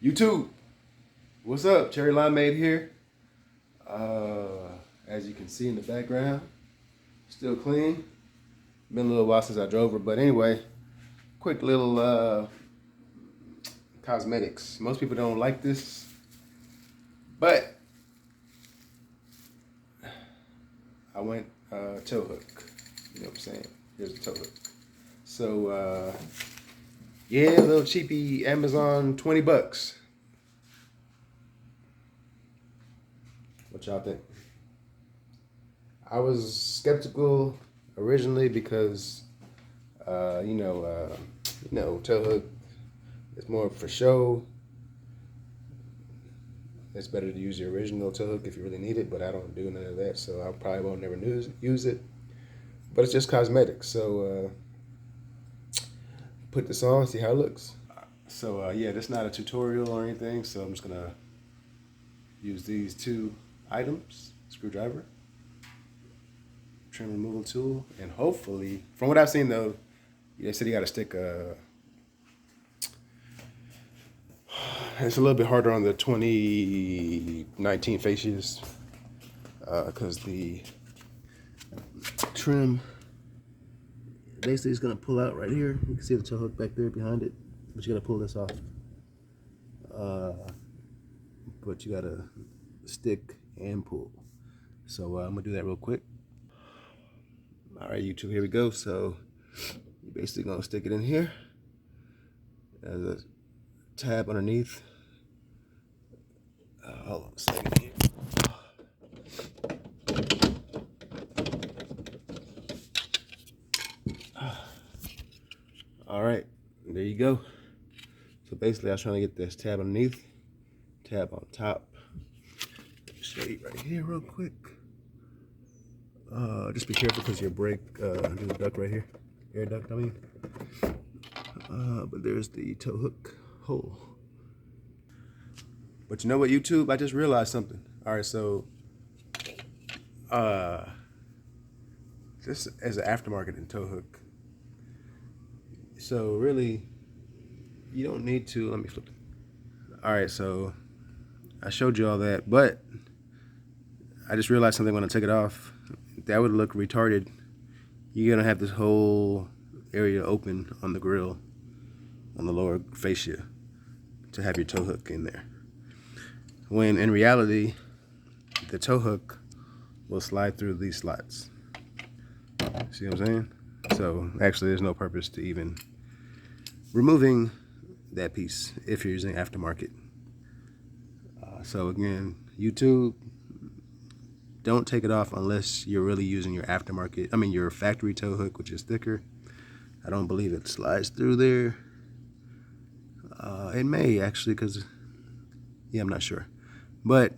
YouTube, what's up? Cherry Limeade here. As you can see in the background, still clean. Been a little while since I drove her, but anyway, quick little cosmetics. Most people don't like this, but I went toe hook. You know what I'm saying? Here's the toe hook. So yeah, a little cheapy Amazon, 20 bucks. What y'all think? I was skeptical originally because you know, toe hook is more for show. It's better to use the original toe hook if you really need it, but I don't do none of that, so I probably won't never use it. But it's just cosmetics, so put this on, see how it looks. So yeah, this is not a tutorial or anything, so I'm just gonna use these two items: screwdriver, trim removal tool, and hopefully, from what I've seen though, they said you gotta stick it's a little bit harder on the 2019 fascias because the trim basically is gonna pull out right here. You can see the toe hook back there behind it, but you gotta pull this off. But you gotta stick and pull. So I'm gonna do that real quick. All right, YouTube, here we go. So you're basically gonna stick it in here. There's a tab underneath. Hold on a second here. All right, there you go. So basically I was trying to get this tab underneath, tab on top. Show you right here real quick. Just be careful because your brake, there's a duct right here, air duct, I mean. But there's the toe hook hole. But you know what, YouTube? I just realized something. All right, so this is an aftermarket in toe hook. So really, you don't need to. Let me flip it. All right, so I showed you all that, but I just realized something when I took it off. That would look retarded. You're gonna have this whole area open on the grill, on the lower fascia, to have your toe hook in there. When in reality, the toe hook will slide through these slots. See what I'm saying? So actually there's no purpose to even removing that piece if you're using aftermarket. So again, YouTube, don't take it off unless you're really using your aftermarket, your factory toe hook, which is thicker. I don't believe it slides through there. It may actually, because, yeah, I'm not sure. But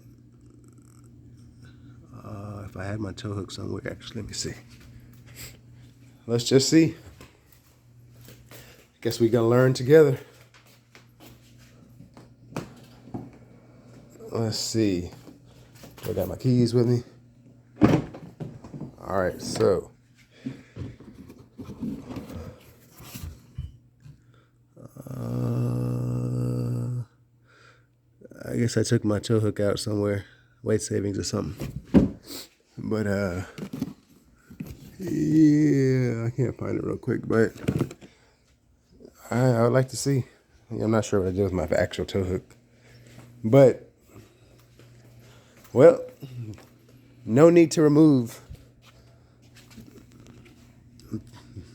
if I had my toe hook somewhere, actually, let me see. Let's just see. Guess we're gonna learn together. Let's see. I got my keys with me. All right, so I guess I took my toe hook out somewhere, weight savings or something. But yeah, I can't find it real quick, but I would like to see. I'm not sure what I did with my actual toe hook, but well, no need to remove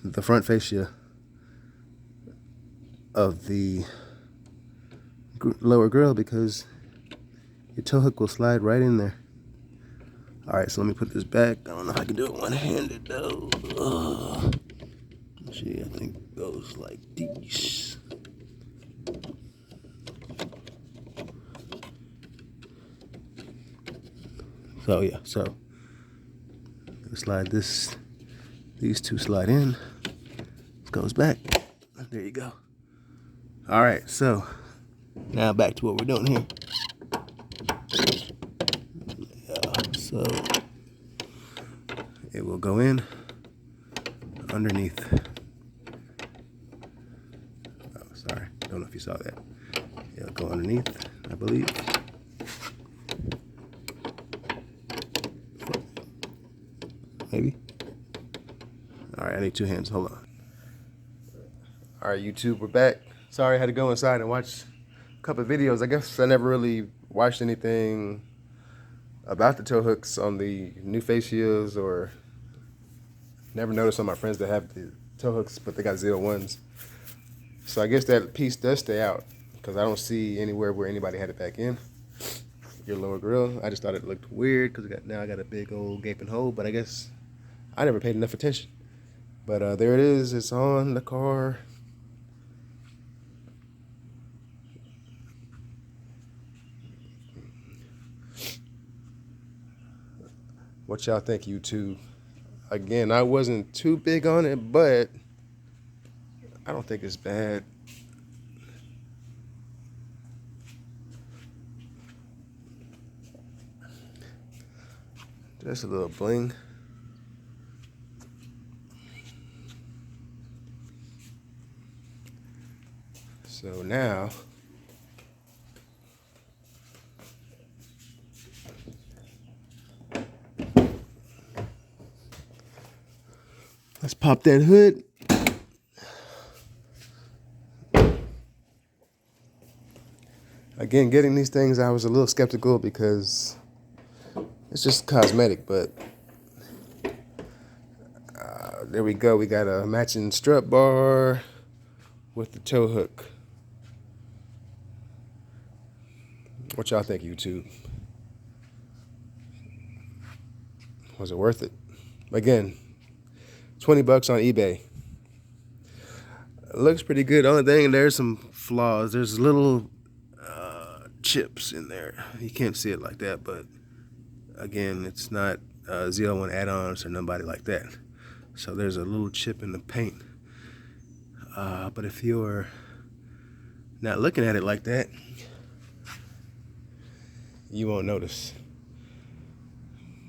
the front fascia of the lower grill because your toe hook will slide right in there. All right, so let me put this back. I don't know if I can do it one-handed though. Gee, I think it goes like this. So yeah, so slide this. These two slide in. This goes back. There you go. All right, so now back to what we're doing here. So it will go in underneath. Oh, sorry. Don't know if you saw that. It'll go underneath, I believe. Maybe. All right, I need 2 hands. Hold on. All right, YouTube, we're back. Sorry, I had to go inside and watch a couple of videos. I guess I never really watched anything about the tow hooks on the new fascias, or never noticed on my friends that have the tow hooks, but they got 01s. So I guess that piece does stay out, because I don't see anywhere where anybody had it back in. Your lower grill. I just thought it looked weird because now I got a big old gaping hole, but I guess I never paid enough attention. But there it is. It's on the car. What y'all think, YouTube? Again, I wasn't too big on it, but I don't think it's bad. Just a little bling. So now, let's pop that hood. Again, getting these things, I was a little skeptical because it's just cosmetic, but there we go. We got a matching strut bar with the tow hook. What y'all think, YouTube? Was it worth it? Again, 20 bucks on eBay. It looks pretty good. Only thing, there's some flaws. There's little chips in there. You can't see it like that, but again, it's not Z01 add-ons or nobody like that. So there's a little chip in the paint. But if you're not looking at it like that, you won't notice.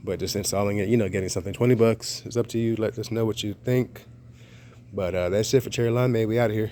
But just installing it, getting something, 20 bucks. It's up to you. Let us know what you think. But that's it for Cherry Limeade. We out of here.